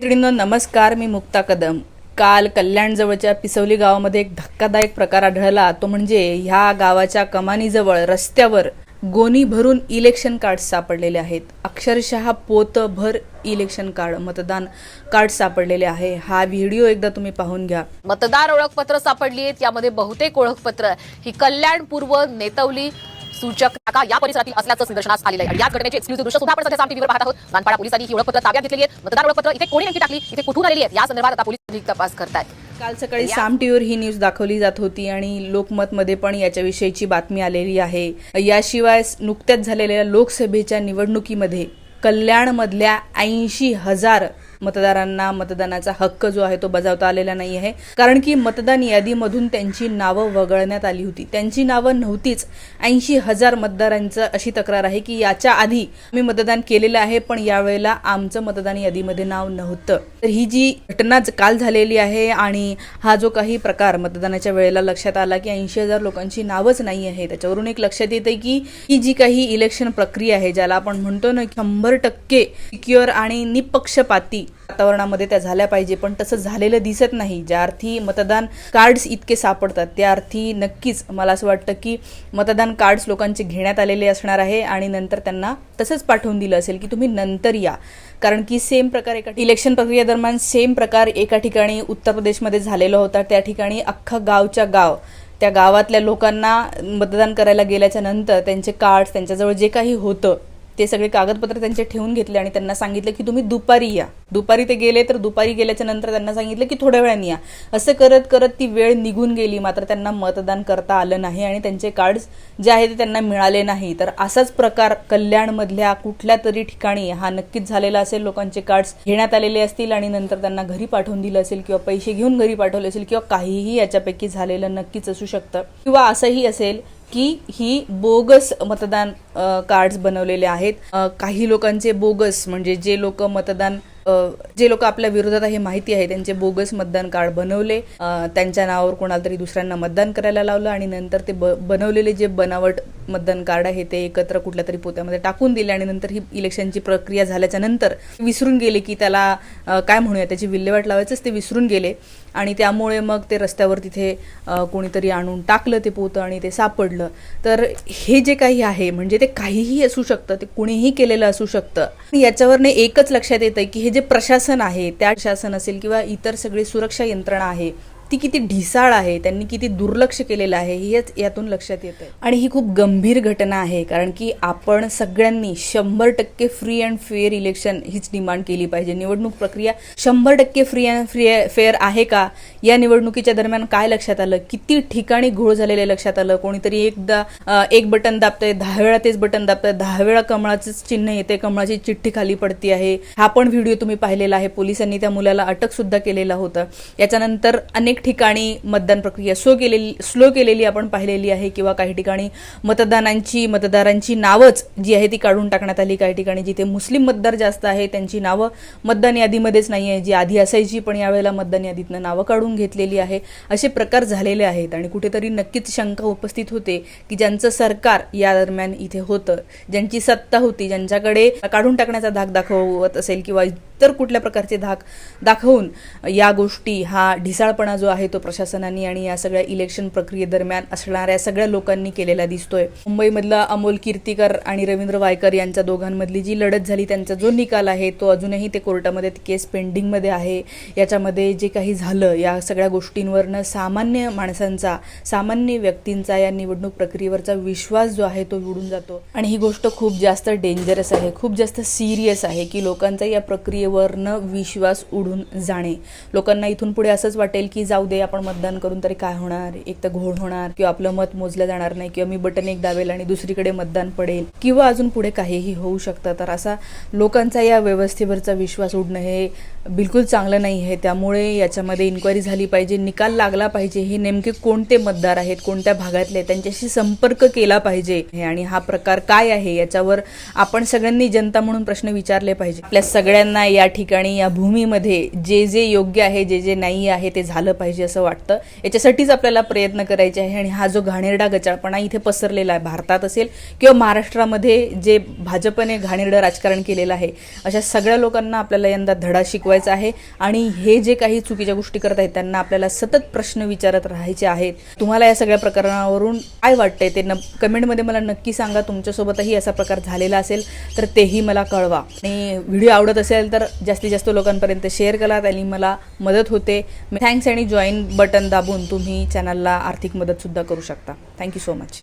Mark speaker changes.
Speaker 1: मैत्रिणींनो नमस्कार, मी मुक्ता कदम। काल कल्याणजवळच्या पिसवली गावामध्ये एक धक्कादायक प्रकार आढळला। तो म्हणजे ह्या गावाच्या कमानीजवळ रस्त्यावर गोणी भरून इलेक्शन कार्ड सापडलेले आहेत। अक्षरशः पोतभर इलेक्शन कार्ड, मतदान कार्ड सापडलेले आहे। हा व्हिडिओ एकदा तुम्ही पाहून घ्या।
Speaker 2: मतदार ओळखपत्र सापडली आहेत। यामध्ये बहुतेक ओळखपत्र ही कल्याण पूर्व नेतवली सूचक नाका या परिसरातील असल्याचं निदर्शनास आलेलं आहे। याच घटनेचे एक्सक्लुझिव्ह दृश्य सुद्धा आपण सध्या साम टीव्हीवर पाहत आहोत। मानपाडा पोलिसांनी ही ओळखपत्र ताब्यात घेतलेली आहेत। मतदार ओळखपत्र इथे कोणी नेमकी टाकली, इथे कुठून आलेली आहेत, या संदर्भात आता पोलीस अधिक तपास करतात।
Speaker 1: काल सकाळी साम टीव्हीवर ही न्यूज दाखवली जात होती आणि लोकमतमध्ये पण याच्याविषयीची बातमी आलेली आहे। याशिवाय नुकत्याच झालेल्या लोकसभेच्या निवडणुकीमध्ये कल्याणमधल्या 80,000 मतदारांना मतदानाचा हक्क जो आहे तो बजावता आलेला नाही आहे। कारण की मतदान यादीमधून त्यांची नावं वगळण्यात आली होती। त्यांची नावं नव्हतीच। 80,000 मतदारांचं अशी तक्रार आहे की याच्या आधी मी मतदान केलेलं आहे, पण यावेळेला आमचं मतदान यादीमध्ये नाव नव्हतं। तर ही जी घटना काल झालेली आहे आणि हा जो काही प्रकार मतदानाच्या वेळेला लक्षात आला की 80,000 लोकांची नावच नाही आहे, त्याच्यावरून एक लक्षात येते की ही जी काही इलेक्शन प्रक्रिया आहे, ज्याला आपण म्हणतो ना 100% सिक्युअर आणि निपक्षपाती वातावरणामध्ये त्या झाल्या पाहिजे, पण तसं झालेलं दिसत नाही। ज्या अर्थी मतदान कार्ड्स इतके सापडतात त्या अर्थी नक्कीच मला असं वाटतं की मतदान कार्ड्स लोकांचे घेण्यात आलेले असणार आहे आणि नंतर त्यांना तसंच पाठवून दिलं असेल की तुम्ही नंतर या। कारण की सेम प्रकार एका इलेक्शन प्रक्रियेदरम्यान सेम प्रकार एका ठिकाणी उत्तर प्रदेशमध्ये झालेला होता। त्या ठिकाणी अख्खा गावच्या गाव त्या गावातल्या लोकांना मतदान करायला गेल्याच्या नंतर त्यांचे कार्ड्स, त्यांच्याजवळ जे काही होतं ते सगळे कागदपत्र त्यांचे ठेवून घेतले आणि त्यांना सांगितलं की तुम्ही दुपारी या। दुपारी ते गेले, तर दुपारी गेल्याच्या नंतर त्यांना सांगितलं की थोड्या वेळाने या। असं करत करत ती वेळ निघून गेली, मात्र त्यांना मतदान करता आलं नाही आणि त्यांचे कार्ड्स जे आहे ते त्यांना मिळाले नाही। तर असाच प्रकार कल्याणमधल्या कुठल्या तरी ठिकाणी हा नक्कीच झालेला असेल। लोकांचे कार्ड्स घेण्यात आलेले असतील आणि नंतर त्यांना घरी पाठवून दिलं असेल किंवा पैसे घेऊन घरी पाठवले असेल किंवा काहीही याच्यापैकी झालेलं नक्कीच असू शकतं। किंवा असंही असेल की ही बोगस मतदान कार्ड्स बनवलेले आहेत। काही लोकांचे बोगस म्हणजे जे लोक आपल्या विरोधात आहे माहिती आहे त्यांचे बोगस मतदान कार्ड बनवले, त्यांच्या नावावर कोणाला तरी दुसऱ्यांना मतदान करायला लावलं आणि नंतर ते बनवलेले जे बनावट मतदान कार्ड आहे ते एकत्र कुठल्या तरी पोत्यामध्ये टाकून दिले आणि नंतर ही इलेक्शनची प्रक्रिया झाल्याच्या नंतर विसरून गेले की त्याला काय म्हणूया, त्याची विल्हेवाट लावायचंच ते विसरून गेले आणि त्यामुळे मग ते रस्त्यावर तिथे कोणीतरी आणून टाकलं ते पोतं आणि ते सापडलं। तर हे जे काही आहे म्हणजे ते काहीही असू शकतं, ते कुणीही केलेलं असू शकतं। याच्यावरने एकच लक्षात येतं की हे जे प्रशासन आहे, त्या प्रशासन असेल किंवा इतर सगळी सुरक्षा यंत्रणा आहे ती किती ढिसाळ आहे, त्यांनी किती दुर्लक्ष केलेलं आहे हेच यातून लक्षात येतं। आणि ही खूप गंभीर घटना आहे, कारण की आपण सगळ्यांनी 100% फ्री अँड फेअर इलेक्शन हीच डिमांड केली पाहिजे। निवडणूक प्रक्रिया 100% फ्री अँड फेअर आहे का? या निवडणुकीच्या दरम्यान काय लक्षात आलं? किती ठिकाणी घोळ झालेले लक्षात आलं। कोणीतरी एक बटन दाबतंय, 10 वेळा तेच बटन दाबतंय, 10 वेळा कमळाचंच चिन्ह येते, कमळाची चिठ्ठी खाली पडती आहे। हा पण व्हिडिओ तुम्ही पाहिलेला आहे। पोलिसांनी त्या मुलाला अटक सुद्धा केलेला होता। याच्यानंतर अनेक ठिकाणी मतदान प्रक्रिया स्लो केलेली आपण पाहिलेली आहे किंवा काही ठिकाणी मतदारांची नावच जी आहे ती काढून टाकण्यात आली। काही ठिकाणी जिथे मुस्लिम मतदार जास्त आहे त्यांची नावं मतदान यादीमध्येच नाही आहे, जी आधी असायची पण यावेळेला मतदान यादीतनं नावं काढून घेतलेली आहे। असे प्रकार झालेले आहेत आणि कुठेतरी नक्कीच शंका उपस्थित होते की ज्यांचं सरकार या दरम्यान इथे होतं, ज्यांची सत्ता होती, ज्यांच्याकडे काढून टाकण्याचा धाक दाखवत असेल किंवा इतर कुठल्या प्रकारचे धाक दाखवून या गोष्टी, हा ढिसाळपणा जो आहे तो प्रशासनाने आणि या सगळ्या इलेक्शन प्रक्रियेदरम्यान असणाऱ्या सगळ्या लोकांनी केलेला दिसतोय। मुंबईमधला अमोल कीर्तीकर आणि रवींद्र वायकर यांच्या दोघांमधली जी लढत झाली, त्यांचा जो निकाल आहे तो अजूनही ते कोर्टामध्ये केस पेंडिंगमध्ये आहे। याच्यामध्ये जे काही झालं या सगळ्या गोष्टींवरनं सामान्य माणसांचा, सामान्य व्यक्तींचा या निवडणूक प्रक्रियेवरचा विश्वास जो आहे तो उडून जातो आणि ही गोष्ट खूप जास्त डेंजरस आहे, खूप जास्त सिरियस आहे की लोकांचा या प्रक्रियेवरनं विश्वास उडून जाणे। लोकांना इथून पुढे असंच वाटेल की जाऊ दे, आपण मतदान करून तरी काय होणार, एक तर घोळ होणार किंवा आपलं मत मोजलं जाणार नाही किंवा मी बटन एक दाबेल आणि दुसरीकडे मतदान पडेल किंवा अजून पुढे काहीही होऊ शकतं। तर असा लोकांचा या व्यवस्थेवरचा विश्वास उडणं हे बिलकुल चांगलं नाही आहे। त्यामुळे याच्यामध्ये इन्क्वायरी झाली पाहिजे, निकाल लागला पाहिजे, हे नेमके कोणते मतदार आहेत, कोणत्या भागातले, त्यांच्याशी संपर्क केला पाहिजे आणि हा प्रकार काय आहे याच्यावर आपण सगळ्यांनी जनता म्हणून प्रश्न विचारले पाहिजे। आपल्या सगळ्यांना या ठिकाणी या भूमीमध्ये जे जे योग्य आहे, जे जे नाही आहे ते झालं पाहिजे। पाहिजे असं वाटतं. याच्यासाठीच आपल्याला प्रयत्न करायचे आहे. आणि हा जो घाणेरडा गचाळपणा इथे पसरलेला आहे, भारतात असेल किंवा महाराष्ट्रामध्ये जे भाजपने घाणेरडं राजकारण केलेलं आहे, अशा सगळ्या लोकांना आपल्याला यंदा धडा शिकवायचा आहे. आणि हे जे काही चुकीच्या गोष्टी करत आहेत त्यांना आपल्याला सतत प्रश्न विचारत राहायचे आहेत. तुम्हाला या सगळ्या प्रकरणावरून काय वाटतंय ते कमेंटमध्ये मला नक्की सांगा. तुमच्यासोबतही असा प्रकार झालेला असेल तर तेही मला कळवा. आणि व्हिडिओ आवडत असेल तर जास्तीत जास्त लोकांपर्यंत शेअर करा, त्यांनी मला मदत होते. थँक्स. आणि जॉईन बटन दाबून तुम्ही चॅनलला आर्थिक मदत सुद्धा करू शकता. Thank you so much.